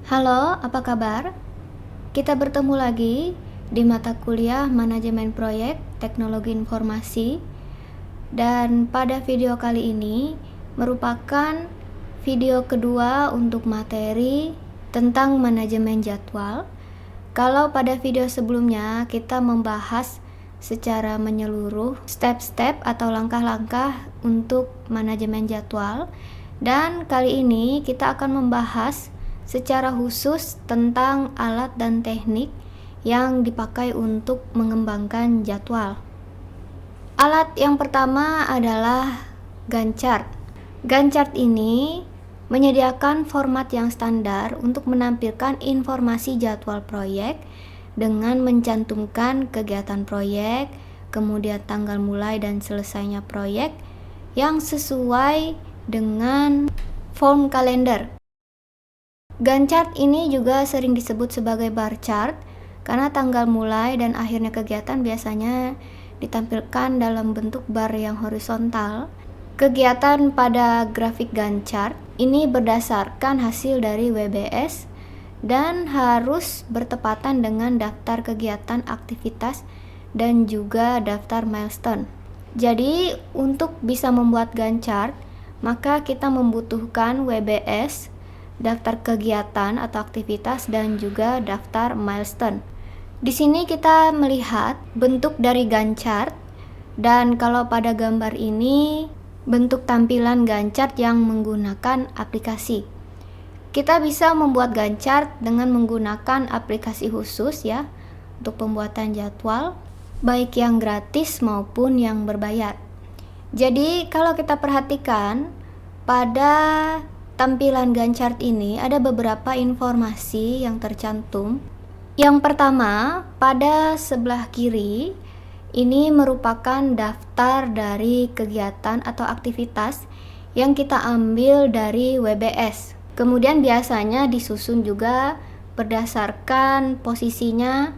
Halo, apa kabar? Kita bertemu lagi di mata kuliah Manajemen Proyek Teknologi Informasi, dan pada video kali ini merupakan video kedua untuk materi tentang manajemen jadwal. Kalau pada video sebelumnya kita membahas secara menyeluruh step-step atau langkah-langkah untuk manajemen jadwal, dan kali ini kita akan membahas secara khusus tentang alat dan teknik yang dipakai untuk mengembangkan jadwal. Alat yang pertama adalah Gantt chart. Gantt chart ini menyediakan format yang standar untuk menampilkan informasi jadwal proyek dengan mencantumkan kegiatan proyek, kemudian tanggal mulai dan selesainya proyek yang sesuai dengan form kalender. Gantt chart ini juga sering disebut sebagai bar chart karena tanggal mulai dan akhirnya kegiatan biasanya ditampilkan dalam bentuk bar yang horizontal. Kegiatan pada grafik Gantt chart ini berdasarkan hasil dari WBS dan harus bertepatan dengan daftar kegiatan aktivitas dan juga daftar milestone. Jadi untuk bisa membuat Gantt chart, maka kita membutuhkan WBS, daftar kegiatan atau aktivitas, dan juga daftar milestone. Di sini kita melihat bentuk dari Gantt chart, dan kalau pada gambar ini bentuk tampilan Gantt chart yang menggunakan aplikasi. Kita bisa membuat Gantt chart dengan menggunakan aplikasi khusus ya untuk pembuatan jadwal, baik yang gratis maupun yang berbayar. Jadi kalau kita perhatikan pada tampilan Gantt chart ini ada beberapa informasi yang tercantum. Yang pertama, pada sebelah kiri ini merupakan daftar dari kegiatan atau aktivitas yang kita ambil dari WBS. Kemudian biasanya disusun juga berdasarkan posisinya,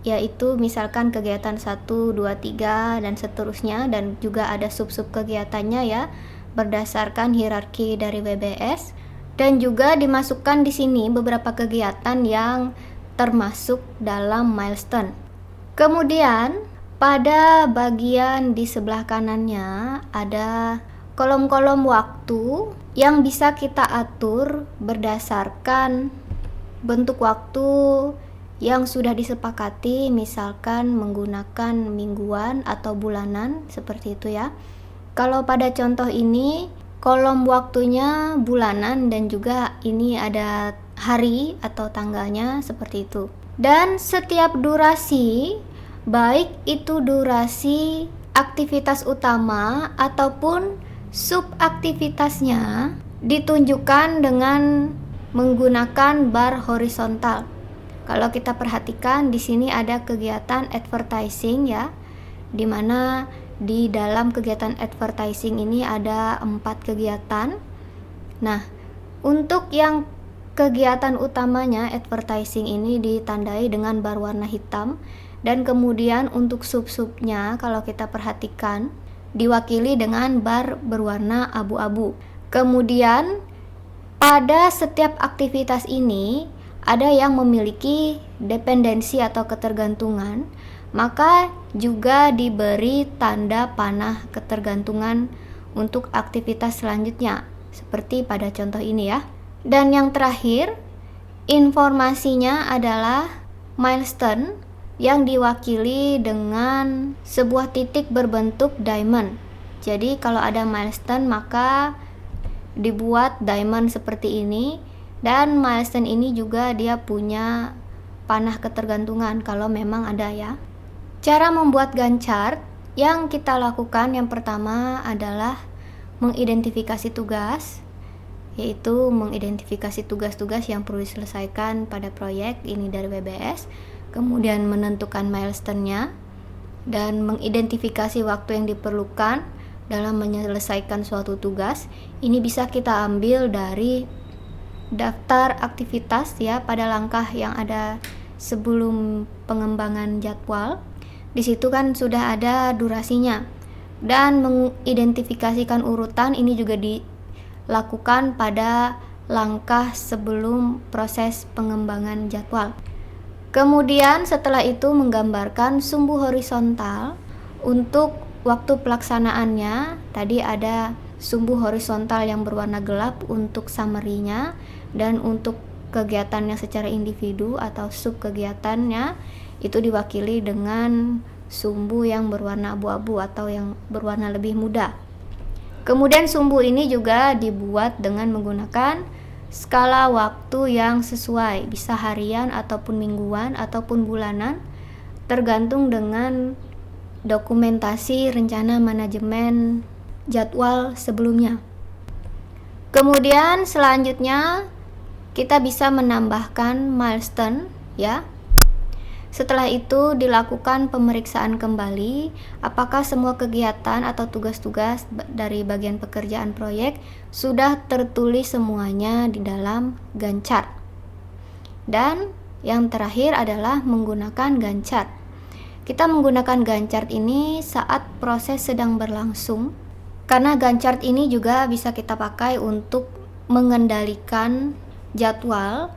yaitu misalkan kegiatan 1, 2, 3 dan seterusnya, dan juga ada sub-sub kegiatannya ya, berdasarkan hierarki dari WBS, dan juga dimasukkan di sini beberapa kegiatan yang termasuk dalam milestone. Kemudian pada bagian di sebelah kanannya ada kolom-kolom waktu yang bisa kita atur berdasarkan bentuk waktu yang sudah disepakati, misalkan menggunakan mingguan atau bulanan seperti itu ya. Kalau pada contoh ini kolom waktunya bulanan dan juga ini ada hari atau tanggalnya seperti itu. Dan setiap durasi, baik itu durasi aktivitas utama ataupun subaktivitasnya, ditunjukkan dengan menggunakan bar horizontal. Kalau kita perhatikan di sini ada kegiatan advertising ya, di mana di dalam kegiatan advertising ini ada 4 kegiatan. Nah, untuk yang kegiatan utamanya advertising ini ditandai dengan bar warna hitam, dan kemudian untuk sub-subnya kalau kita perhatikan diwakili dengan bar berwarna abu-abu. Kemudian pada setiap aktivitas ini ada yang memiliki dependensi atau ketergantungan, maka juga diberi tanda panah ketergantungan untuk aktivitas selanjutnya, seperti pada contoh ini ya. Dan yang terakhir, informasinya adalah milestone yang diwakili dengan sebuah titik berbentuk diamond. Jadi kalau ada milestone maka dibuat diamond seperti ini, dan milestone ini juga dia punya panah ketergantungan kalau memang ada ya. Cara membuat Gantt chart yang kita lakukan yang pertama adalah mengidentifikasi tugas, yaitu mengidentifikasi tugas-tugas yang perlu diselesaikan pada proyek ini dari WBS, kemudian menentukan milestone-nya, dan mengidentifikasi waktu yang diperlukan dalam menyelesaikan suatu tugas. Ini bisa kita ambil dari daftar aktivitas ya pada langkah yang ada sebelum pengembangan jadwal. Di situ kan sudah ada durasinya, dan mengidentifikasikan urutan ini juga dilakukan pada langkah sebelum proses pengembangan jadwal. Kemudian setelah itu menggambarkan sumbu horizontal untuk waktu pelaksanaannya. Tadi ada sumbu horizontal yang berwarna gelap untuk summary-nya, dan untuk kegiatannya secara individu atau sub kegiatannya itu diwakili dengan sumbu yang berwarna abu-abu atau yang berwarna lebih muda. Kemudian sumbu ini juga dibuat dengan menggunakan skala waktu yang sesuai, bisa harian ataupun mingguan ataupun bulanan, tergantung dengan dokumentasi rencana manajemen jadwal sebelumnya. Kemudian selanjutnya kita bisa menambahkan milestone ya. Setelah itu dilakukan pemeriksaan kembali apakah semua kegiatan atau tugas-tugas dari bagian pekerjaan proyek sudah tertulis semuanya di dalam Gantt chart. Dan yang terakhir adalah menggunakan Gantt chart. Kita menggunakan Gantt chart ini saat proses sedang berlangsung, karena Gantt chart ini juga bisa kita pakai untuk mengendalikan jadwal.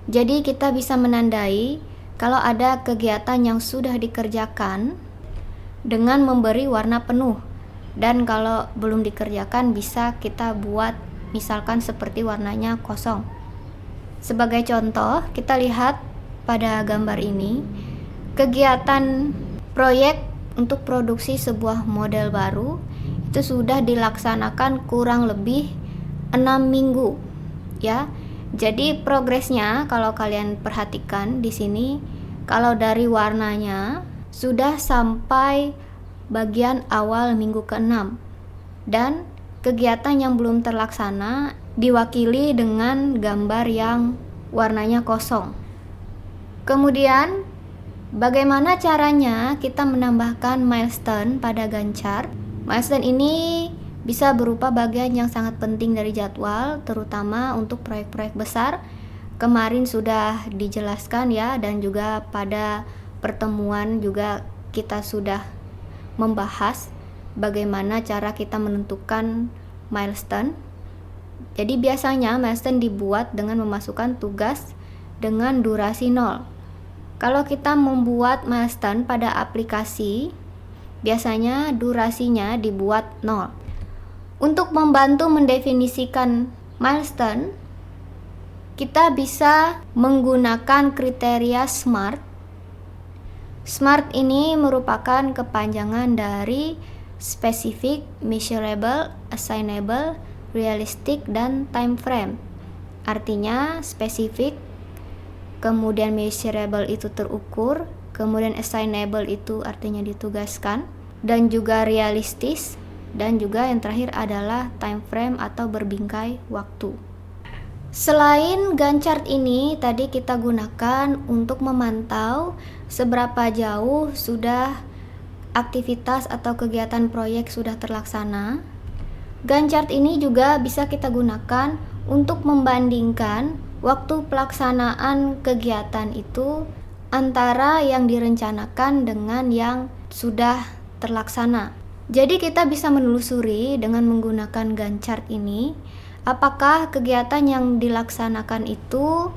Jadi kita bisa menandai kalau ada kegiatan yang sudah dikerjakan dengan memberi warna penuh, dan kalau belum dikerjakan bisa kita buat misalkan seperti warnanya kosong. Sebagai contoh, kita lihat pada gambar ini kegiatan proyek untuk produksi sebuah model baru itu sudah dilaksanakan kurang lebih 6 minggu ya. Jadi progresnya kalau kalian perhatikan di sini, kalau dari warnanya sudah sampai bagian awal minggu ke-6, dan kegiatan yang belum terlaksana diwakili dengan gambar yang warnanya kosong. Kemudian bagaimana caranya kita menambahkan milestone pada Gantt chart? Milestone ini bisa berupa bagian yang sangat penting dari jadwal, terutama untuk proyek-proyek besar. Kemarin sudah dijelaskan ya, dan juga pada pertemuan juga kita sudah membahas bagaimana cara kita menentukan milestone. Jadi biasanya milestone dibuat dengan memasukkan tugas dengan durasi 0. Kalau kita membuat milestone pada aplikasi, biasanya durasinya dibuat 0. Untuk membantu mendefinisikan milestone, kita bisa menggunakan kriteria SMART. SMART ini merupakan kepanjangan dari specific, measurable, assignable, realistic, dan time frame. Artinya spesifik, kemudian measurable itu terukur, kemudian assignable itu artinya ditugaskan, dan juga realistis, dan juga yang terakhir adalah time frame atau berbingkai waktu. Selain Gantt chart ini tadi kita gunakan untuk memantau seberapa jauh sudah aktivitas atau kegiatan proyek sudah terlaksana. Gantt chart ini juga bisa kita gunakan untuk membandingkan waktu pelaksanaan kegiatan itu antara yang direncanakan dengan yang sudah terlaksana. Jadi kita bisa menelusuri dengan menggunakan Gantt chart ini apakah kegiatan yang dilaksanakan itu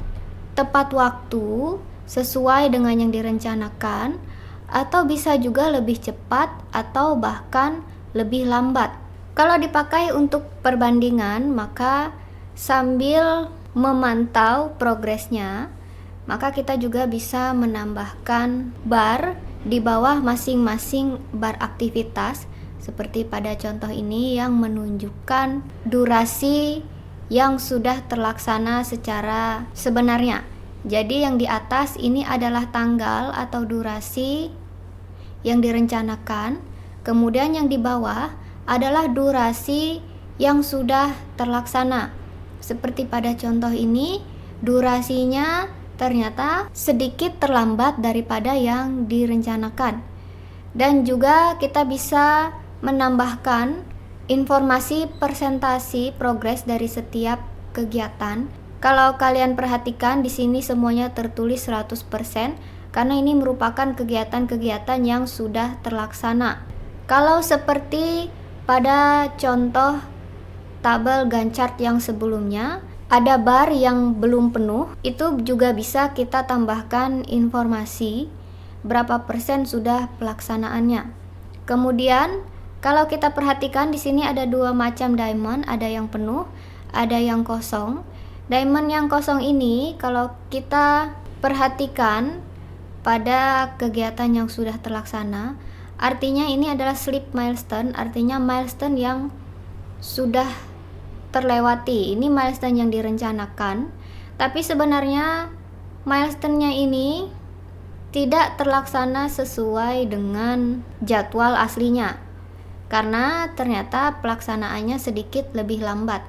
tepat waktu sesuai dengan yang direncanakan, atau bisa juga lebih cepat atau bahkan lebih lambat. Kalau dipakai untuk perbandingan, maka sambil memantau progresnya, maka kita juga bisa menambahkan bar di bawah masing-masing bar aktivitas, seperti pada contoh ini yang menunjukkan durasi yang sudah terlaksana secara sebenarnya. Jadi yang di atas ini adalah tanggal atau durasi yang direncanakan, kemudian yang di bawah adalah durasi yang sudah terlaksana. Seperti pada contoh ini, durasinya ternyata sedikit terlambat daripada yang direncanakan. Dan juga kita bisa menambahkan informasi persentase progres dari setiap kegiatan. Kalau kalian perhatikan di sini semuanya tertulis 100% karena ini merupakan kegiatan-kegiatan yang sudah terlaksana. Kalau seperti pada contoh tabel Gantt chart yang sebelumnya, ada bar yang belum penuh, itu juga bisa kita tambahkan informasi berapa persen sudah pelaksanaannya. Kemudian kalau kita perhatikan di sini ada dua macam diamond, ada yang penuh, ada yang kosong. Diamond yang kosong ini kalau kita perhatikan pada kegiatan yang sudah terlaksana, artinya ini adalah slip milestone, artinya milestone yang sudah terlewati. Ini milestone yang direncanakan, tapi sebenarnya milestone-nya ini tidak terlaksana sesuai dengan jadwal aslinya, karena ternyata pelaksanaannya sedikit lebih lambat.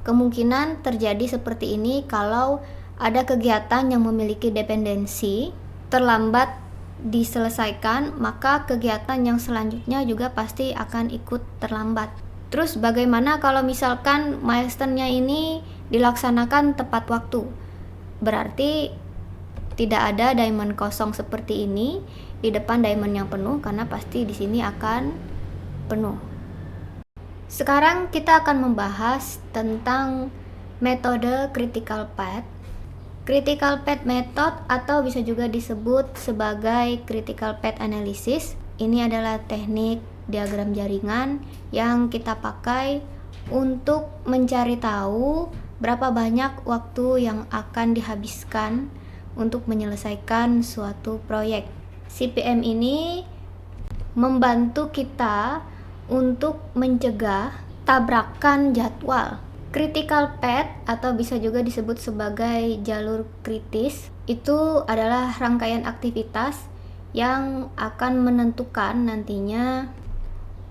Kemungkinan terjadi seperti ini kalau ada kegiatan yang memiliki dependensi terlambat diselesaikan, maka kegiatan yang selanjutnya juga pasti akan ikut terlambat. Terus bagaimana kalau misalkan milestone-nya ini dilaksanakan tepat waktu? Berarti tidak ada diamond kosong seperti ini di depan diamond yang penuh, karena pasti di sini akan penuh. Sekarang kita akan membahas tentang metode critical path. Critical path method atau bisa juga disebut sebagai critical path analysis. Ini adalah teknik diagram jaringan yang kita pakai untuk mencari tahu berapa banyak waktu yang akan dihabiskan untuk menyelesaikan suatu proyek. CPM ini membantu kita untuk mencegah tabrakan jadwal. Critical path atau bisa juga disebut sebagai jalur kritis itu adalah rangkaian aktivitas yang akan menentukan nantinya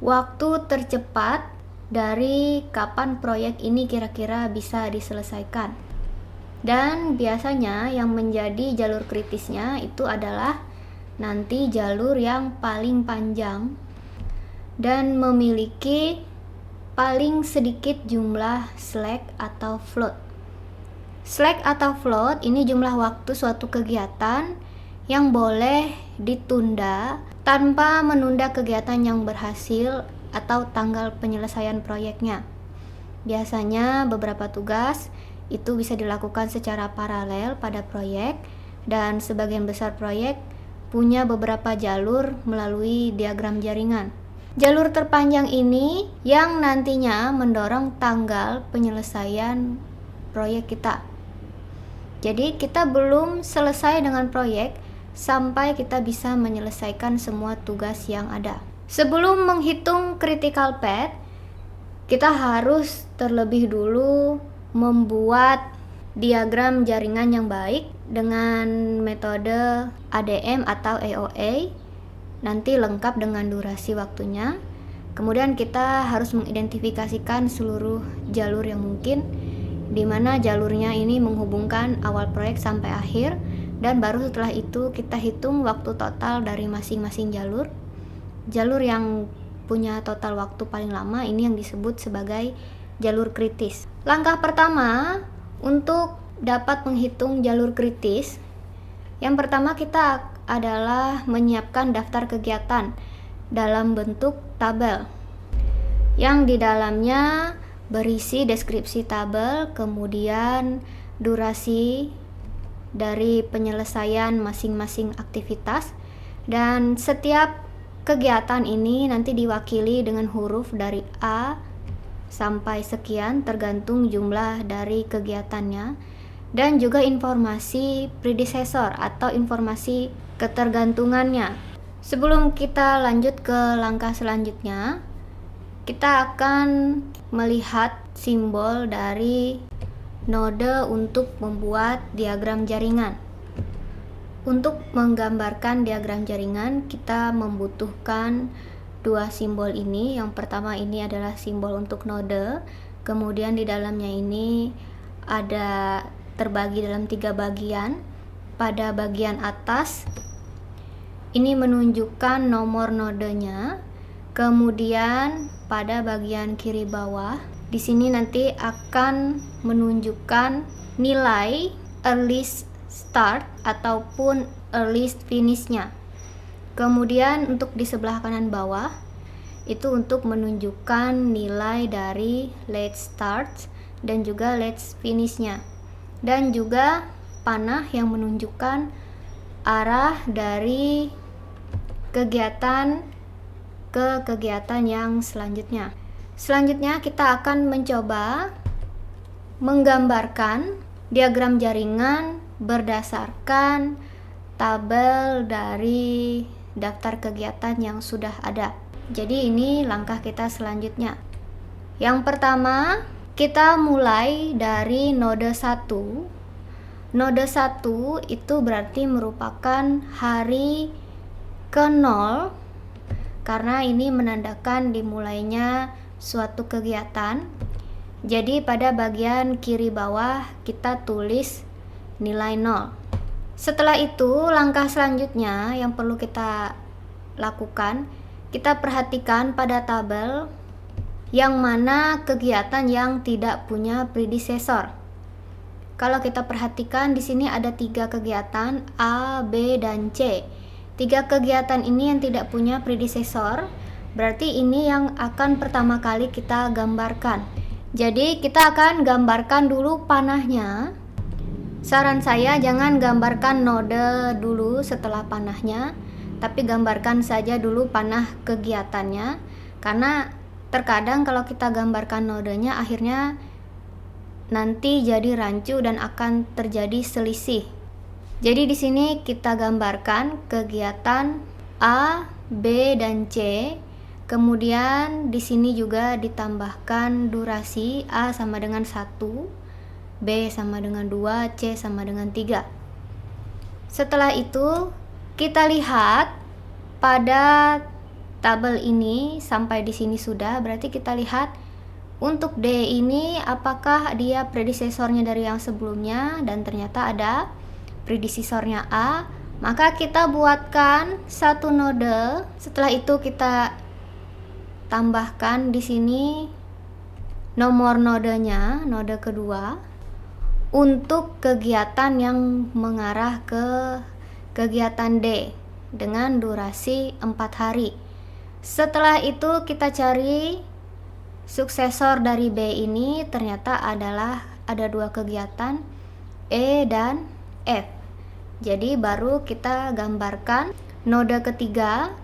waktu tercepat dari kapan proyek ini kira-kira bisa diselesaikan. Dan biasanya yang menjadi jalur kritisnya itu adalah nanti jalur yang paling panjang dan memiliki paling sedikit jumlah slack atau float. Slack atau float ini jumlah waktu suatu kegiatan yang boleh ditunda tanpa menunda kegiatan yang berhasil atau tanggal penyelesaian proyeknya. Biasanya beberapa tugas itu bisa dilakukan secara paralel pada proyek, dan sebagian besar proyek punya beberapa jalur melalui diagram jaringan. Jalur terpanjang ini yang nantinya mendorong tanggal penyelesaian proyek kita. Jadi kita belum selesai dengan proyek sampai kita bisa menyelesaikan semua tugas yang ada. Sebelum menghitung critical path, kita harus terlebih dulu membuat diagram jaringan yang baik dengan metode ADM atau AOA, nanti lengkap dengan durasi waktunya. Kemudian kita harus mengidentifikasikan seluruh jalur yang mungkin, di mana jalurnya ini menghubungkan awal proyek sampai akhir, dan baru setelah itu kita hitung waktu total dari masing-masing jalur. Jalur yang punya total waktu paling lama ini yang disebut sebagai jalur kritis. Langkah pertama untuk dapat menghitung jalur kritis, yang pertama kita adalah menyiapkan daftar kegiatan dalam bentuk tabel yang di dalamnya berisi deskripsi tabel, kemudian durasi dari penyelesaian masing-masing aktivitas, dan setiap kegiatan ini nanti diwakili dengan huruf dari A sampai sekian tergantung jumlah dari kegiatannya, dan juga informasi predecessor atau informasi ketergantungannya. Sebelum kita lanjut ke langkah selanjutnya, kita akan melihat simbol dari node untuk membuat diagram jaringan. Untuk menggambarkan diagram jaringan, kita membutuhkan dua simbol ini. Yang pertama ini adalah simbol untuk node, kemudian di dalamnya ini ada terbagi dalam 3 bagian. Pada bagian atas ini menunjukkan nomor nodenya, kemudian pada bagian kiri bawah di sini nanti akan menunjukkan nilai earliest start ataupun earliest finish-nya. Kemudian untuk di sebelah kanan bawah itu untuk menunjukkan nilai dari late start dan juga let's finishnya, dan juga panah yang menunjukkan arah dari kegiatan ke kegiatan yang selanjutnya. Selanjutnya kita akan mencoba menggambarkan diagram jaringan berdasarkan tabel dari daftar kegiatan yang sudah ada. Jadi ini langkah kita selanjutnya. Yang pertama, kita mulai dari node 1. Node 1 itu berarti merupakan hari ke-0 karena ini menandakan dimulainya suatu kegiatan. Jadi pada bagian kiri bawah kita tulis nilai 0. Setelah itu langkah selanjutnya yang perlu kita lakukan, kita perhatikan pada tabel yang mana kegiatan yang tidak punya predecessor. Kalau kita perhatikan di sini ada 3 kegiatan A, B, dan C. 3 kegiatan ini yang tidak punya predecessor, berarti ini yang akan pertama kali kita gambarkan. Jadi kita akan gambarkan dulu panahnya. Saran saya jangan gambarkan node dulu setelah panahnya, tapi gambarkan saja dulu panah kegiatannya, karena terkadang kalau kita gambarkan nodenya akhirnya nanti jadi rancu dan akan terjadi selisih. Jadi di sini kita gambarkan kegiatan A, B, dan C. Kemudian di sini juga ditambahkan durasi. A sama dengan 1, B sama dengan 2, C sama dengan 3. Setelah itu kita lihat pada tabel ini sampai di sini sudah, berarti kita lihat untuk D ini apakah dia predecessornya dari yang sebelumnya, dan ternyata ada predecessornya A, maka kita buatkan satu node. Setelah itu kita tambahkan di sini nomor nodenya, node kedua, untuk kegiatan yang mengarah ke kegiatan D dengan durasi 4 hari. Setelah itu kita cari suksesor dari B ini, ternyata adalah ada 2 kegiatan E dan F. Jadi baru kita gambarkan node ketiga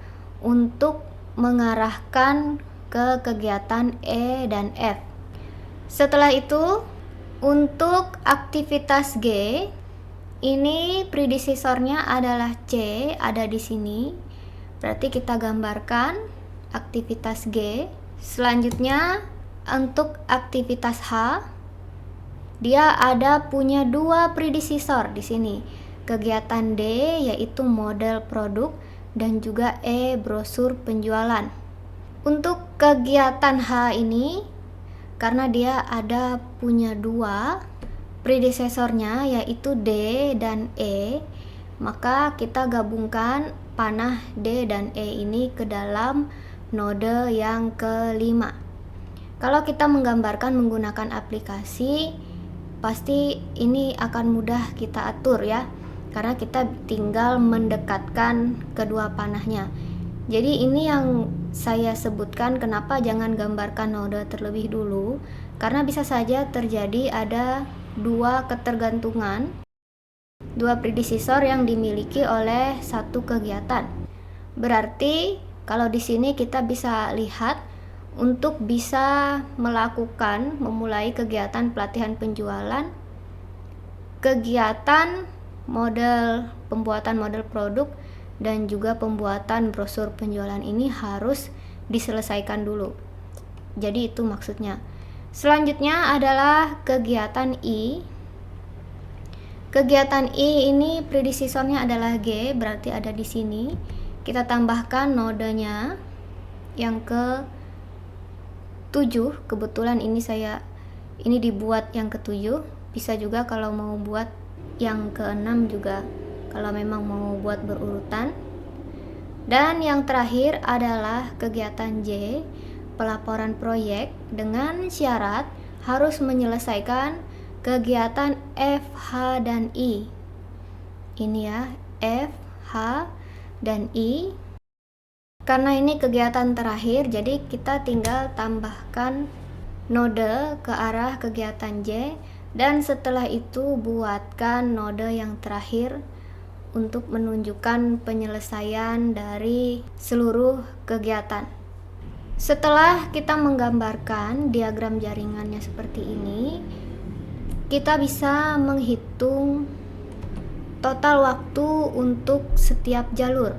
untuk mengarahkan ke kegiatan E dan F. Setelah itu untuk aktivitas G, ini predecessornya adalah C, ada di sini. Berarti kita gambarkan aktivitas G. Selanjutnya untuk aktivitas H, dia ada punya 2 predecessor di sini. Kegiatan D yaitu model produk dan juga E brosur penjualan. Untuk kegiatan H ini karena dia ada punya 2 predecessornya yaitu D dan E, maka kita gabungkan panah D dan E ini ke dalam node yang kelima. Kalau kita menggambarkan menggunakan aplikasi, pasti ini akan mudah kita atur ya, karena kita tinggal mendekatkan kedua panahnya. Jadi ini yang saya sebutkan kenapa jangan gambarkan node terlebih dulu, karena bisa saja terjadi ada 2 ketergantungan, 2 predecessor yang dimiliki oleh satu kegiatan. Berarti kalau di sini kita bisa lihat untuk bisa memulai kegiatan pelatihan penjualan, kegiatan pembuatan model produk dan juga pembuatan brosur penjualan ini harus diselesaikan dulu. Jadi itu maksudnya. Selanjutnya adalah kegiatan I. Kegiatan I ini predecessornya adalah G, berarti ada di sini. Kita tambahkan nodenya yang ke-7. Kebetulan ini dibuat yang ke-7. Bisa juga kalau mau buat yang ke-6 juga, kalau memang mau buat berurutan. Dan yang terakhir adalah kegiatan J, pelaporan proyek, dengan syarat harus menyelesaikan kegiatan F, H, dan I. Ini ya, F, H, dan I. Karena ini kegiatan terakhir, jadi kita tinggal tambahkan node ke arah kegiatan J, dan setelah itu buatkan node yang terakhir untuk menunjukkan penyelesaian dari seluruh kegiatan. Setelah kita menggambarkan diagram jaringannya seperti ini, kita bisa menghitung total waktu untuk setiap jalur.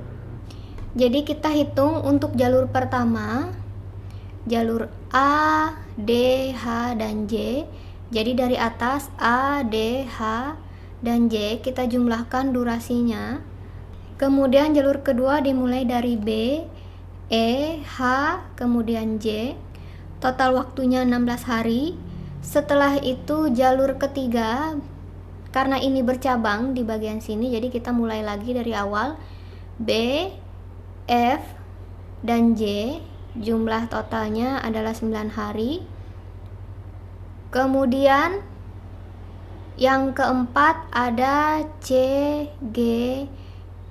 Jadi kita hitung untuk jalur pertama, jalur A, D, H, dan J. Jadi dari atas A, D, H, dan J kita jumlahkan durasinya. Kemudian jalur kedua dimulai dari B, E, H, kemudian J. Total waktunya 16 hari. Setelah itu jalur ketiga, karena ini bercabang di bagian sini, jadi kita mulai lagi dari awal. B, F, dan J. Jumlah totalnya adalah 9 hari. Kemudian yang keempat ada C, G,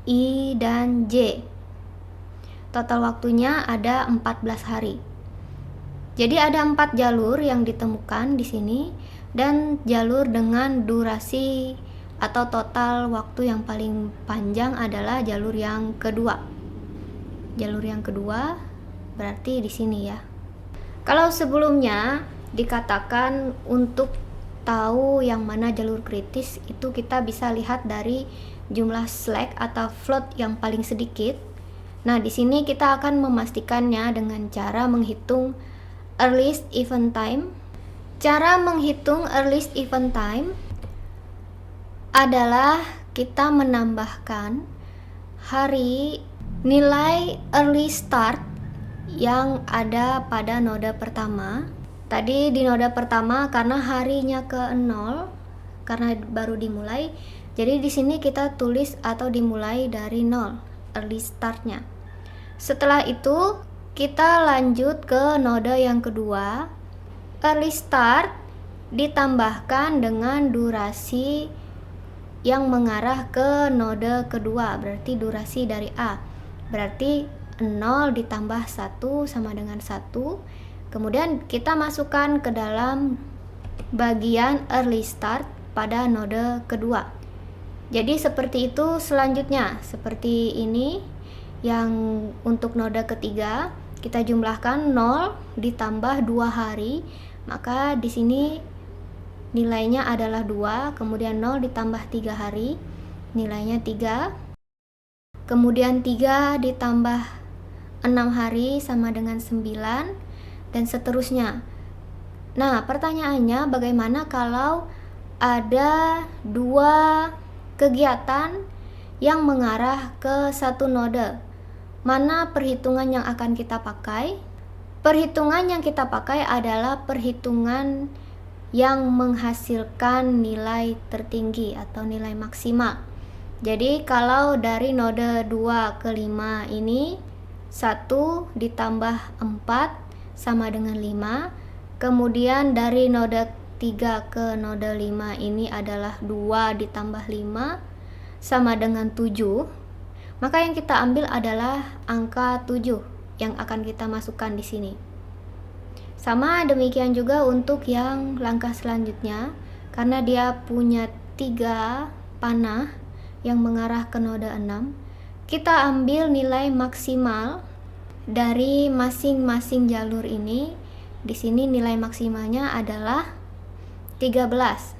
I, dan J. Total waktunya ada 14 hari. Jadi ada 4 jalur yang ditemukan di sini, dan jalur dengan durasi atau total waktu yang paling panjang adalah jalur yang kedua. Jalur yang kedua berarti di sini ya. Kalau sebelumnya dikatakan untuk tahu yang mana jalur kritis, itu kita bisa lihat dari jumlah slack atau float yang paling sedikit. Nah, di sini kita akan memastikannya dengan cara menghitung earliest event time. Cara menghitung earliest event time adalah kita menambahkan hari nilai early start yang ada pada node pertama. Tadi di node pertama karena harinya ke 0, karena baru dimulai, jadi di sini kita tulis atau dimulai dari 0, early startnya. Setelah itu kita lanjut ke node yang kedua. Early start ditambahkan dengan durasi yang mengarah ke node kedua, berarti durasi dari A. Berarti 0 ditambah 1 sama dengan 1. Kemudian kita masukkan ke dalam bagian early start pada node kedua. Jadi seperti itu selanjutnya, seperti ini. Yang untuk node ketiga kita jumlahkan 0 ditambah 2 hari, maka di sini nilainya adalah 2, kemudian 0 ditambah 3 hari, nilainya 3. Kemudian 3 ditambah 6 hari sama dengan 9, dan seterusnya. Nah, pertanyaannya bagaimana kalau ada 2 kegiatan yang mengarah ke satu node? Mana perhitungan yang akan kita pakai? Perhitungan yang kita pakai adalah perhitungan yang menghasilkan nilai tertinggi atau nilai maksimal. Jadi kalau dari node 2 ke 5 ini 1 ditambah 4 sama dengan 5. Kemudian dari node 3 ke node 5 ini adalah 2 ditambah 5 sama dengan 7. Maka yang kita ambil adalah angka 7 yang akan kita masukkan di sini. Sama demikian juga untuk yang langkah selanjutnya, karena dia punya 3 panah yang mengarah ke node 6, kita ambil nilai maksimal dari masing-masing jalur ini. Di sini nilai maksimalnya adalah 13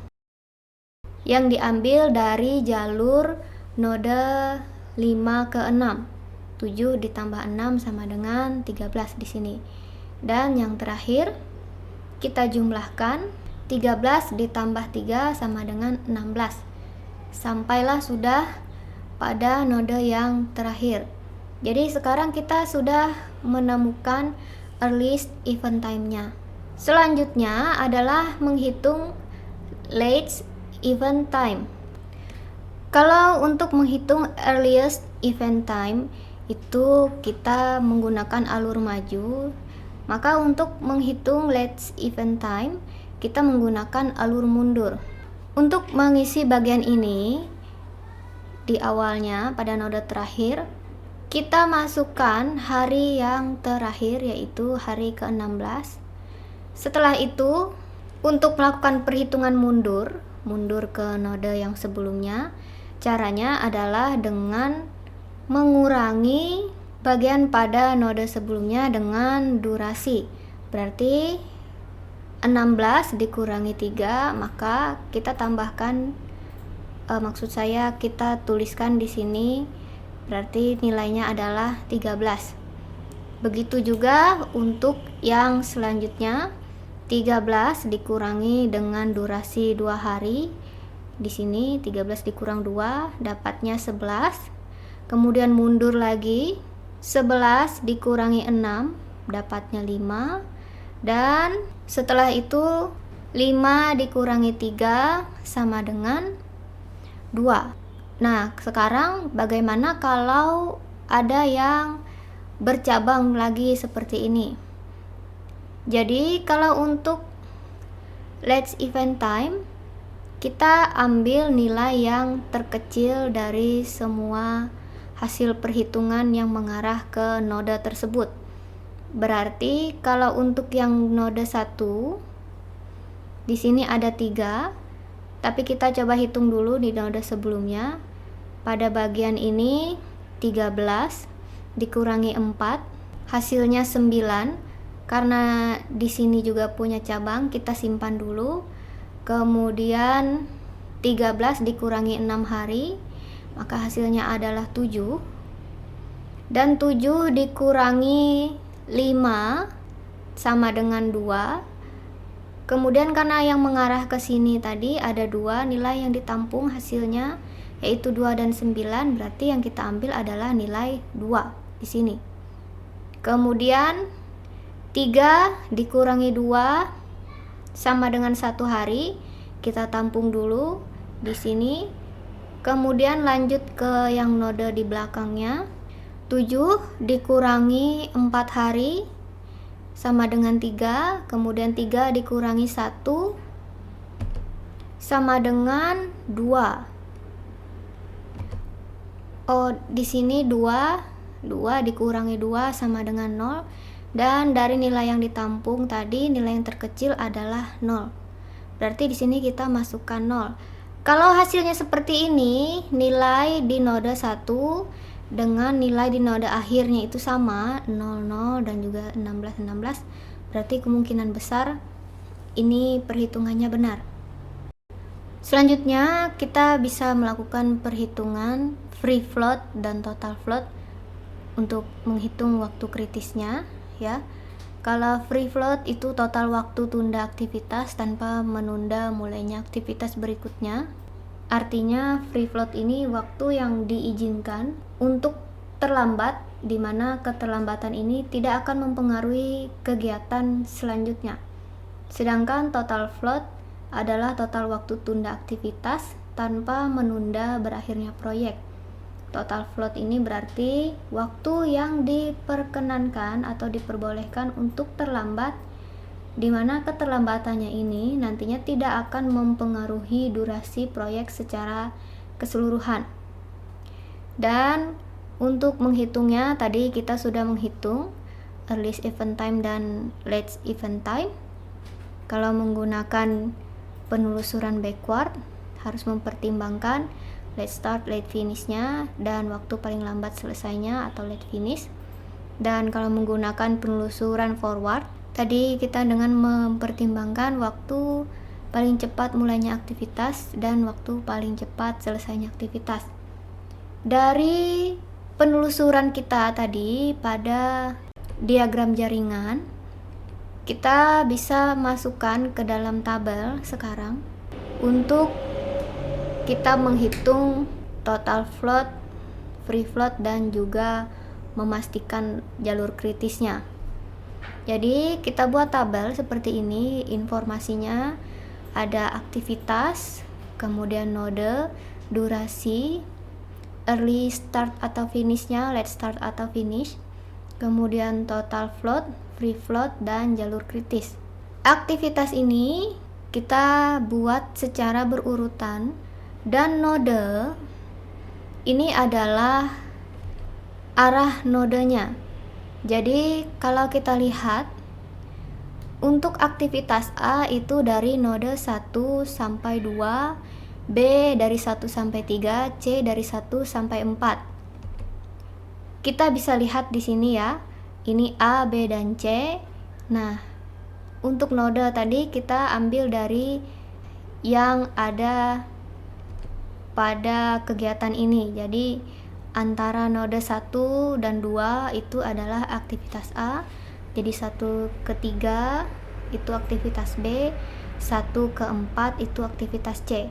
yang diambil dari jalur node 5 ke 6. 7 ditambah 6 sama dengan 13 di sini. Dan yang terakhir kita jumlahkan 13 ditambah 3 sama dengan 16. Sampailah sudah pada node yang terakhir. Jadi sekarang kita sudah menemukan earliest event time-nya. Selanjutnya adalah menghitung late event time. Kalau untuk menghitung earliest event time itu kita menggunakan alur maju, maka untuk menghitung late event time kita menggunakan alur mundur. Untuk mengisi bagian ini di awalnya pada node terakhir, kita masukkan hari yang terakhir yaitu hari ke-16. Setelah itu, untuk melakukan perhitungan mundur ke node yang sebelumnya, caranya adalah dengan mengurangi bagian pada node sebelumnya dengan durasi. Berarti 16 dikurangi 3, maka kita tambahkan, maksud saya kita tuliskan di sini, berarti nilainya adalah 13. Begitu juga untuk yang selanjutnya, 13 dikurangi dengan durasi 2 hari. Di sini 13 dikurang 2 dapatnya 11. Kemudian mundur lagi, 11 dikurangi 6 dapatnya 5. Dan setelah itu 5 dikurangi 3 sama dengan 2. Nah, sekarang bagaimana kalau ada yang bercabang lagi seperti ini? Jadi kalau untuk let's event time, kita ambil nilai yang terkecil dari semua hasil perhitungan yang mengarah ke node tersebut. Berarti kalau untuk yang node 1, di sini ada 3, tapi kita coba hitung dulu di node sebelumnya. Pada bagian ini 13 dikurangi 4, hasilnya 9. Karena di sini juga punya cabang, kita simpan dulu. Kemudian 13 dikurangi 6 hari, maka hasilnya adalah 7. Dan 7 dikurangi 5 sama dengan 2. Kemudian karena yang mengarah ke sini tadi ada 2, nilai yang ditampung hasilnya yaitu 2 dan 9, berarti yang kita ambil adalah nilai 2 di sini. Kemudian 3 dikurangi 2 sama dengan 1 hari, kita tampung dulu di sini. Kemudian lanjut ke yang node di belakangnya, 7 dikurangi 4 hari sama dengan 3, kemudian 3 dikurangi 1 sama dengan 2. Oh, di sini 2 dikurangi 2 sama dengan 0. Dan dari nilai yang ditampung tadi, nilai yang terkecil adalah 0. Berarti di sini kita masukkan 0. Kalau hasilnya seperti ini, nilai di node 1 dengan nilai di node akhirnya itu sama, 00 dan juga 16, berarti kemungkinan besar ini perhitungannya benar. Selanjutnya, kita bisa melakukan perhitungan free float dan total float untuk menghitung waktu kritisnya. Ya, kalau free float itu total waktu tunda aktivitas tanpa menunda mulainya aktivitas berikutnya. Artinya free float ini waktu yang diizinkan untuk terlambat, di mana keterlambatan ini tidak akan mempengaruhi kegiatan selanjutnya. Sedangkan total float adalah total waktu tunda aktivitas tanpa menunda berakhirnya proyek. Total float ini berarti waktu yang diperkenankan atau diperbolehkan untuk terlambat, di mana keterlambatannya ini nantinya tidak akan mempengaruhi durasi proyek secara keseluruhan. Dan untuk menghitungnya, tadi kita sudah menghitung earliest event time dan late event time. Kalau menggunakan penelusuran backward, harus mempertimbangkan late start, late finish-nya, dan waktu paling lambat selesainya atau late finish. Dan kalau menggunakan penelusuran forward, tadi kita dengan mempertimbangkan waktu paling cepat mulainya aktivitas dan waktu paling cepat selesainya aktivitas. Dari penelusuran kita tadi pada diagram jaringan, kita bisa masukkan ke dalam tabel sekarang untuk kita menghitung total float, free float, dan juga memastikan jalur kritisnya. Jadi kita buat tabel seperti ini, informasinya ada aktivitas, kemudian node, durasi, early start atau finishnya, late start atau finish, kemudian total float, free float, dan jalur kritis. Aktivitas ini kita buat secara berurutan, dan node ini adalah arah nodenya. Jadi kalau kita lihat Untuk aktivitas A itu dari node 1 sampai 2, B dari 1 sampai 3, C dari 1 sampai 4. Kita bisa lihat di sini ya. Ini A, B, dan C. Nah, untuk node tadi kita ambil dari yang ada pada kegiatan ini. Jadi antara node 1 dan 2 itu adalah aktivitas A. Jadi 1 ke 3 itu aktivitas B, 1 ke 4 itu aktivitas C.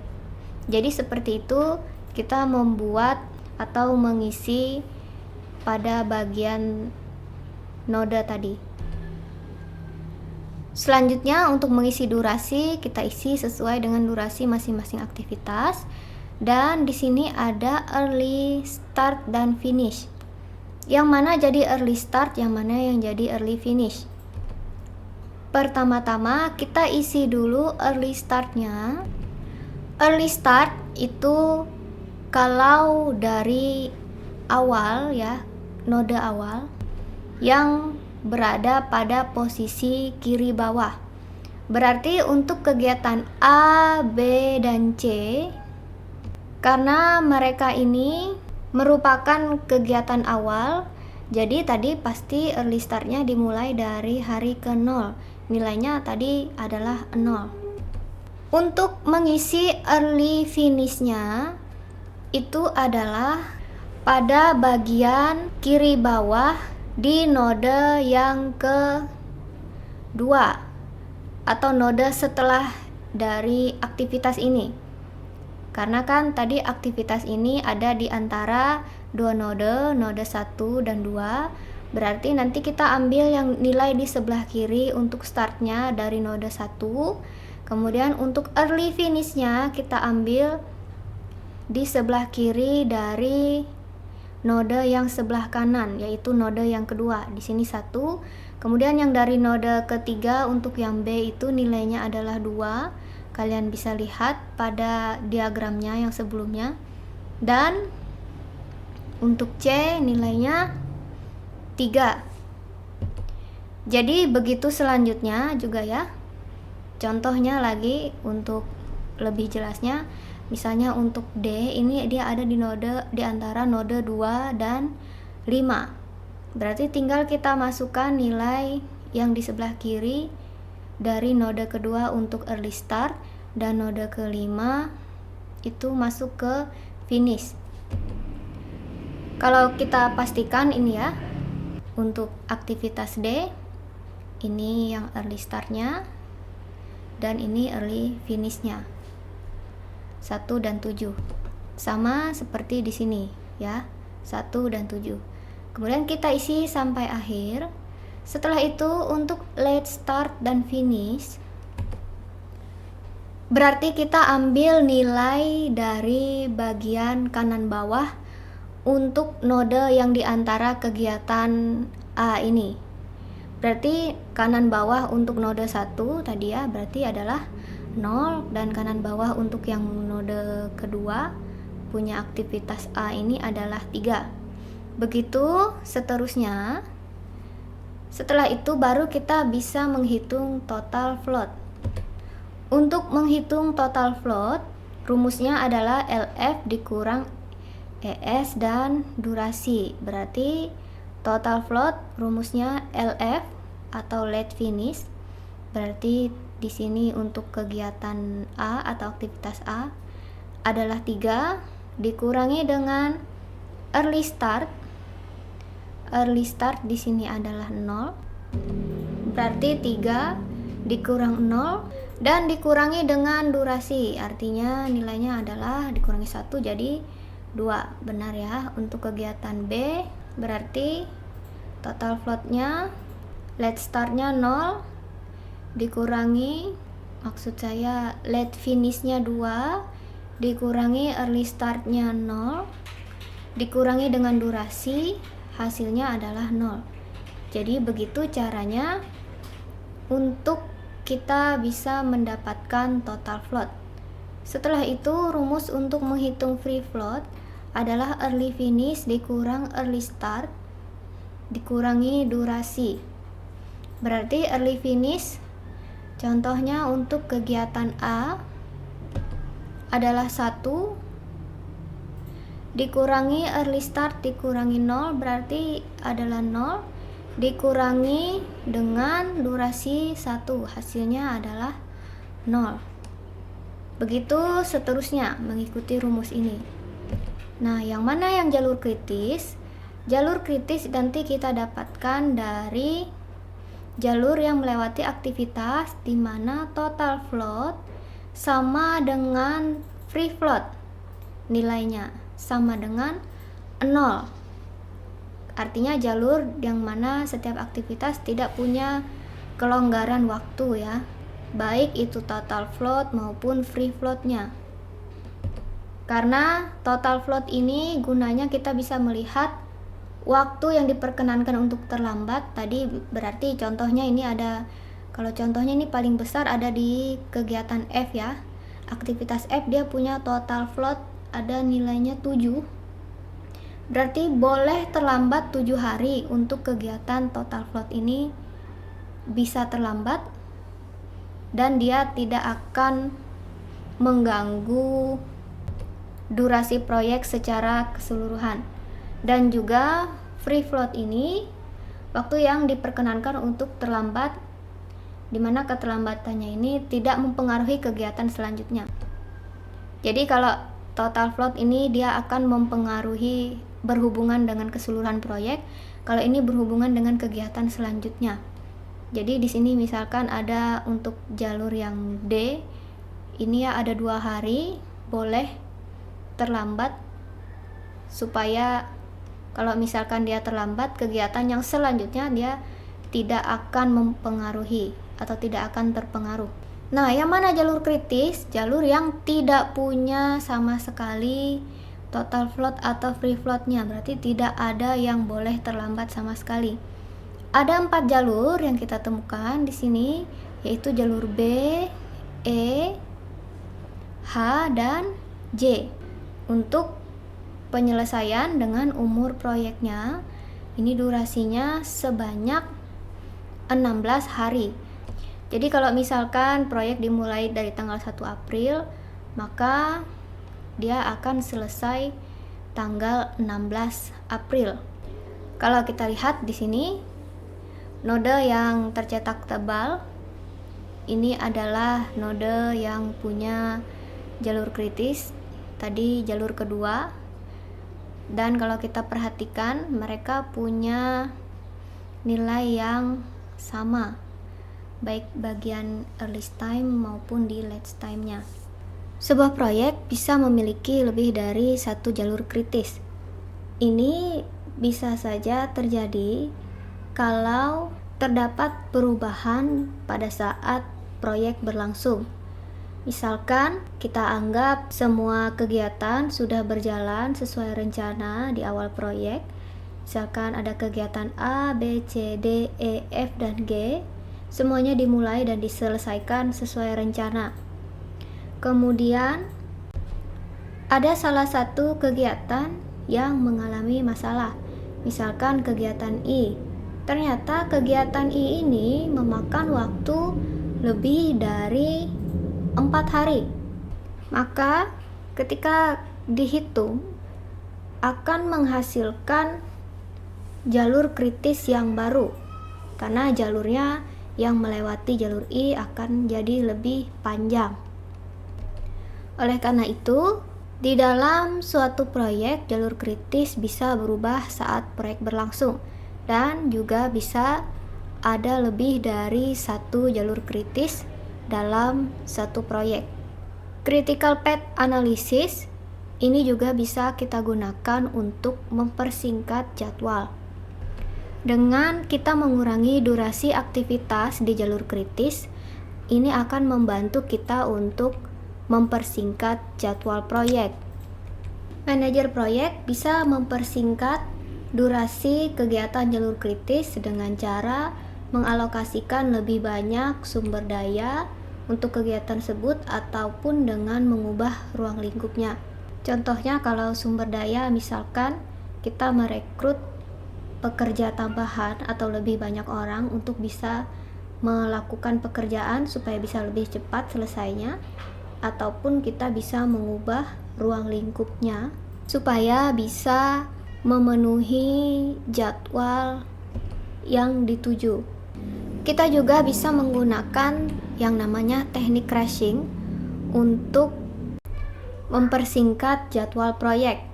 Jadi seperti itu kita membuat atau mengisi pada bagian node tadi. Selanjutnya untuk mengisi durasi, kita isi sesuai dengan durasi masing-masing aktivitas. Dan di sini ada early start dan finish. Yang mana jadi early start, yang mana yang jadi early finish. Pertama-tama kita isi dulu early startnya. Early start itu kalau dari awal ya, node awal yang berada pada posisi kiri bawah. Berarti untuk kegiatan A, B, dan C, karena mereka ini merupakan kegiatan awal, jadi tadi pasti early startnya dimulai dari hari ke-0. Nilainya tadi adalah 0. Untuk mengisi early finishnya itu adalah pada bagian kiri bawah di node yang kedua atau node setelah dari aktivitas ini. Karena kan tadi aktivitas ini ada di antara dua node 1 dan 2. Berarti nanti kita ambil yang nilai di sebelah kiri untuk startnya dari node 1. Kemudian untuk early finishnya kita ambil di sebelah kiri dari node yang sebelah kanan, yaitu node yang kedua. Di sini 1. Kemudian yang dari node ketiga untuk yang B itu nilainya adalah 2. Kalian bisa lihat pada diagramnya yang sebelumnya. Dan untuk C nilainya 3. Jadi begitu selanjutnya juga ya. Contohnya lagi untuk lebih jelasnya. Misalnya untuk D ini dia ada di antara node 2 dan 5. Berarti tinggal kita masukkan nilai yang di sebelah kiri dari node kedua untuk early start dan node kelima itu masuk ke finish. Kalau kita pastikan ini ya, untuk aktivitas D ini yang early startnya dan ini early finishnya. 1 dan 7 sama seperti di sini ya, 1 dan 7. Kemudian kita isi sampai akhir. Setelah itu untuk late start dan finish, berarti kita ambil nilai dari bagian kanan bawah untuk node yang diantara kegiatan A ini. Berarti kanan bawah untuk node 1 tadi ya, berarti adalah 0, dan kanan bawah untuk yang node kedua punya aktivitas A ini adalah 3. Begitu seterusnya. Setelah itu baru kita bisa menghitung total float. Untuk menghitung total float, rumusnya adalah LF dikurang ES dan durasi. Berarti total float rumusnya LF atau late finish. Berarti di sini untuk kegiatan A atau aktivitas A adalah 3 dikurangi dengan early start. Early start di sini adalah 0. Berarti 3 dikurang 0 dan dikurangi dengan durasi. Artinya nilainya adalah dikurangi 1 jadi 2. Benar ya. Untuk kegiatan B berarti total floatnya late startnya 0 dikurangi, maksud saya late finishnya 2 dikurangi early startnya 0 dikurangi dengan durasi, hasilnya adalah 0. Jadi begitu caranya untuk kita bisa mendapatkan total float. Setelah itu rumus untuk menghitung free float adalah early finish dikurang early start dikurangi durasi. Berarti early finish Contohnya untuk kegiatan A adalah 1 dikurangi early start dikurangi 0 berarti adalah 0, dikurangi dengan durasi 1 hasilnya adalah 0. Begitu seterusnya mengikuti rumus ini. Nah, yang mana yang jalur kritis? Jalur kritis nanti kita dapatkan dari jalur yang melewati aktivitas di mana total float sama dengan free float, nilainya sama dengan 0. Artinya jalur yang mana setiap aktivitas tidak punya kelonggaran waktu ya, baik itu total float maupun free floatnya. Karena total float ini gunanya kita bisa melihat waktu yang diperkenankan untuk terlambat. Tadi berarti contohnya ini ada, kalau contohnya ini paling besar ada di kegiatan F ya. Aktivitas F dia punya total float ada nilainya 7. Berarti boleh terlambat 7 hari untuk kegiatan total float ini bisa terlambat dan dia tidak akan mengganggu durasi proyek secara keseluruhan. Dan juga free float ini waktu yang diperkenankan untuk terlambat, dimana keterlambatannya ini tidak mempengaruhi kegiatan selanjutnya. Jadi kalau total float ini dia akan mempengaruhi berhubungan dengan keseluruhan proyek, kalau ini berhubungan dengan kegiatan selanjutnya. Jadi di sini misalkan ada untuk jalur yang D, ini ya ada 2 hari boleh terlambat, supaya kalau misalkan dia terlambat, kegiatan yang selanjutnya dia tidak akan mempengaruhi atau tidak akan terpengaruh. Nah, yang mana jalur kritis? Jalur yang tidak punya sama sekali total float atau free floatnya, berarti tidak ada yang boleh terlambat sama sekali. Ada 4 jalur yang kita temukan di sini, yaitu jalur B, E, H, dan J. Untuk penyelesaian dengan umur proyeknya, ini durasinya sebanyak 16 hari. Jadi kalau misalkan proyek dimulai dari tanggal 1 April, maka dia akan selesai tanggal 16 April. Kalau kita lihat di sini, node yang tercetak tebal ini adalah node yang punya jalur kritis, tadi jalur kedua. Dan kalau kita perhatikan, mereka punya nilai yang sama, baik bagian early time maupun di late time-nya. Sebuah proyek bisa memiliki lebih dari 1 jalur kritis. Ini bisa saja terjadi kalau terdapat perubahan pada saat proyek berlangsung. Misalkan kita anggap semua kegiatan sudah berjalan sesuai rencana di awal proyek. Misalkan ada kegiatan A, B, C, D, E, F, dan G. Semuanya dimulai dan diselesaikan sesuai rencana. Kemudian ada salah satu kegiatan yang mengalami masalah. Misalkan kegiatan I. Ternyata kegiatan I ini memakan waktu lebih dari 4 hari. Maka ketika dihitung akan menghasilkan jalur kritis yang baru, karena jalurnya yang melewati jalur I akan jadi lebih panjang. Oleh karena itu, di dalam suatu proyek jalur kritis bisa berubah saat proyek berlangsung, dan juga bisa ada lebih dari 1 jalur kritis dalam satu proyek. Critical path analysis ini juga bisa kita gunakan untuk mempersingkat jadwal. Dengan kita mengurangi durasi aktivitas di jalur kritis, ini akan membantu kita untuk mempersingkat jadwal proyek. Manajer proyek bisa mempersingkat durasi kegiatan jalur kritis dengan cara mengalokasikan lebih banyak sumber daya untuk kegiatan tersebut ataupun dengan mengubah ruang lingkupnya. Contohnya kalau sumber daya, misalkan kita merekrut pekerja tambahan atau lebih banyak orang untuk bisa melakukan pekerjaan supaya bisa lebih cepat selesainya, ataupun kita bisa mengubah ruang lingkupnya supaya bisa memenuhi jadwal yang dituju. Kita juga bisa menggunakan yang namanya teknik crashing untuk mempersingkat jadwal proyek.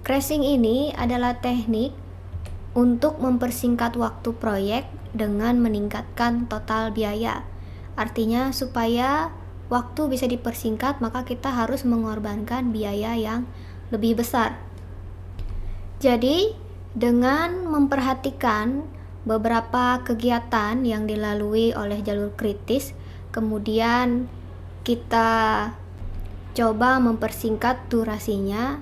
Crashing ini adalah teknik untuk mempersingkat waktu proyek dengan meningkatkan total biaya. Artinya supaya waktu bisa dipersingkat, maka kita harus mengorbankan biaya yang lebih besar. Jadi, dengan memperhatikan beberapa kegiatan yang dilalui oleh jalur kritis, kemudian kita coba mempersingkat durasinya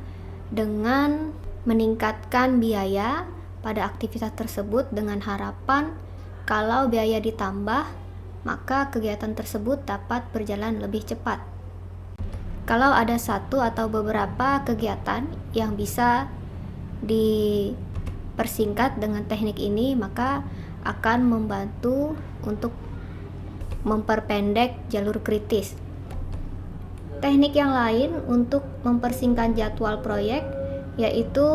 dengan meningkatkan biaya pada aktivitas tersebut dengan harapan kalau biaya ditambah, maka kegiatan tersebut dapat berjalan lebih cepat. Kalau ada satu atau beberapa kegiatan yang bisa dipersingkat dengan teknik ini, maka akan membantu untuk memperpendek jalur kritis. Teknik yang lain untuk mempersingkat jadwal proyek yaitu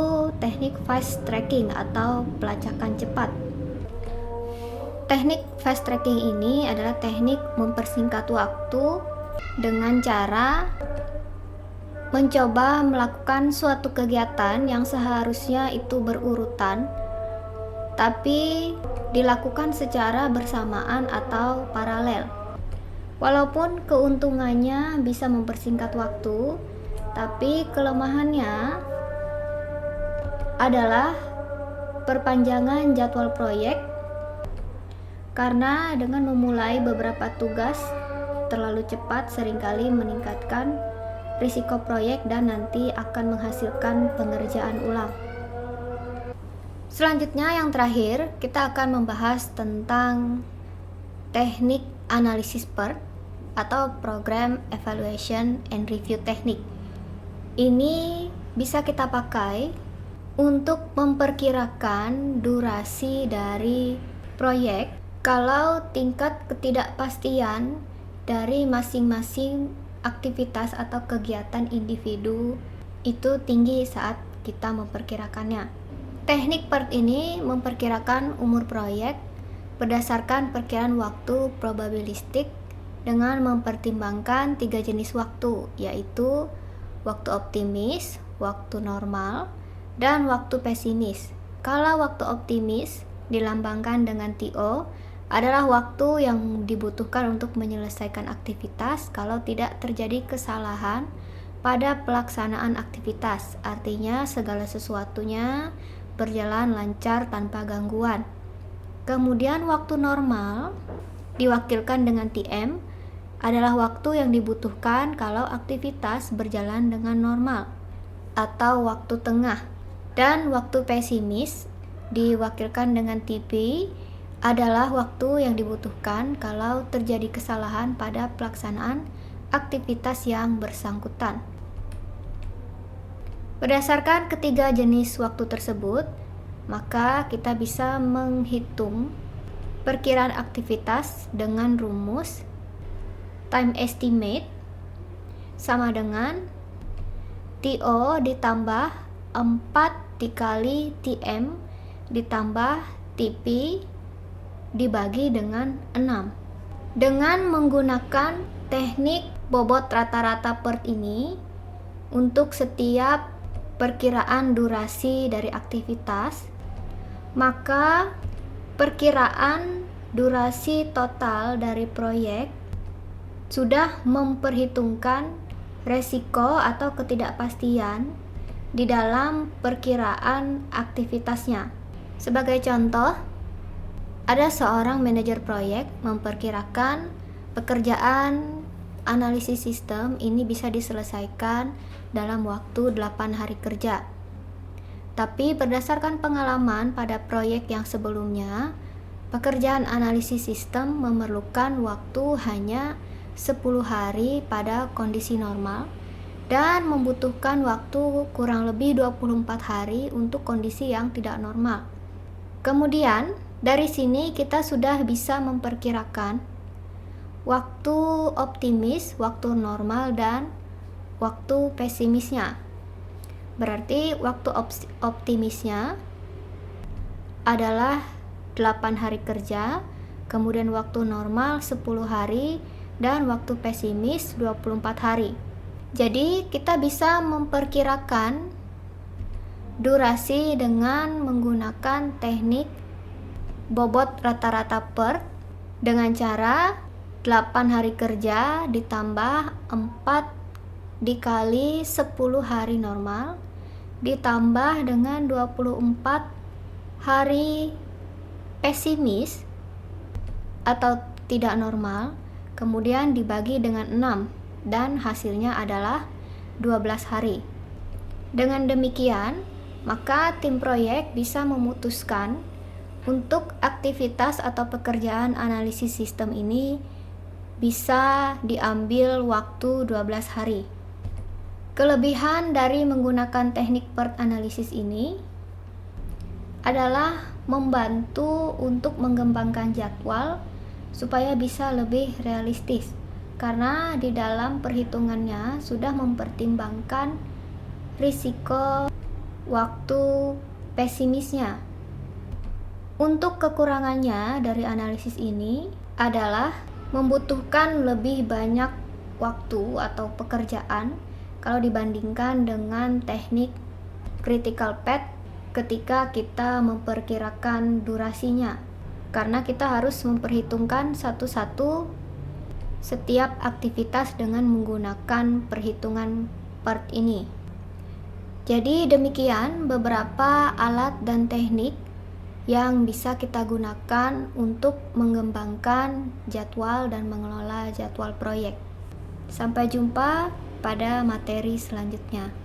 teknik fast tracking atau pelacakan cepat. Teknik fast tracking ini adalah teknik mempersingkat waktu dengan cara mencoba melakukan suatu kegiatan yang seharusnya itu berurutan, tapi dilakukan secara bersamaan atau paralel. Walaupun keuntungannya bisa mempersingkat waktu, tapi kelemahannya adalah perpanjangan jadwal proyek, karena dengan memulai beberapa tugas terlalu cepat seringkali meningkatkan risiko proyek dan nanti akan menghasilkan pengerjaan ulang. Selanjutnya yang terakhir, kita akan membahas tentang teknik analisis PERT atau Program Evaluation and Review Technique. Ini bisa kita pakai untuk memperkirakan durasi dari proyek kalau tingkat ketidakpastian dari masing-masing aktivitas atau kegiatan individu itu tinggi saat kita memperkirakannya. Teknik PERT ini memperkirakan umur proyek berdasarkan perkiraan waktu probabilistik dengan mempertimbangkan 3 jenis waktu, yaitu waktu optimis, waktu normal, dan waktu pesimis. Kalau waktu optimis dilambangkan dengan TO adalah waktu yang dibutuhkan untuk menyelesaikan aktivitas kalau tidak terjadi kesalahan pada pelaksanaan aktivitas. Artinya segala sesuatunya berjalan lancar tanpa gangguan. Kemudian waktu normal diwakilkan dengan TM adalah waktu yang dibutuhkan kalau aktivitas berjalan dengan normal atau waktu tengah. Dan waktu pesimis diwakilkan dengan TP adalah waktu yang dibutuhkan kalau terjadi kesalahan pada pelaksanaan aktivitas yang bersangkutan. Berdasarkan ketiga jenis waktu tersebut, maka kita bisa menghitung perkiraan aktivitas dengan rumus time estimate sama dengan TO ditambah 4 dikali TM ditambah TP dibagi dengan 6. Dengan menggunakan teknik bobot rata-rata PERT ini untuk setiap perkiraan durasi dari aktivitas, maka perkiraan durasi total dari proyek sudah memperhitungkan resiko atau ketidakpastian di dalam perkiraan aktivitasnya. Sebagai contoh, ada seorang manajer proyek memperkirakan pekerjaan analisis sistem ini bisa diselesaikan dalam waktu 8 hari kerja. Tapi berdasarkan pengalaman pada proyek yang sebelumnya, pekerjaan analisis sistem memerlukan waktu hanya 10 hari pada kondisi normal dan membutuhkan waktu kurang lebih 24 hari untuk kondisi yang tidak normal. Kemudian, Dari sini kita sudah bisa memperkirakan waktu optimis, waktu normal, dan waktu pesimisnya. Berarti waktu optimisnya adalah 8 hari kerja, kemudian waktu normal 10 hari, dan waktu pesimis 24 hari. Jadi kita bisa memperkirakan durasi dengan menggunakan teknik bobot rata-rata PERT dengan cara 8 hari kerja ditambah 4 dikali 10 hari normal ditambah dengan 24 hari pesimis atau tidak normal, kemudian dibagi dengan 6 dan hasilnya adalah 12 hari. Dengan demikian, maka tim proyek bisa memutuskan untuk aktivitas atau pekerjaan analisis sistem ini bisa diambil waktu 12 hari. Kelebihan dari menggunakan teknik PERT analisis ini adalah membantu untuk mengembangkan jadwal supaya bisa lebih realistis, karena di dalam perhitungannya sudah mempertimbangkan risiko waktu pesimisnya. Untuk kekurangannya dari analisis ini adalah membutuhkan lebih banyak waktu atau pekerjaan kalau dibandingkan dengan teknik critical path ketika kita memperkirakan durasinya, karena kita harus memperhitungkan satu-satu setiap aktivitas dengan menggunakan perhitungan PERT ini. Jadi demikian beberapa alat dan teknik yang bisa kita gunakan untuk mengembangkan jadwal dan mengelola jadwal proyek. Sampai jumpa pada materi selanjutnya.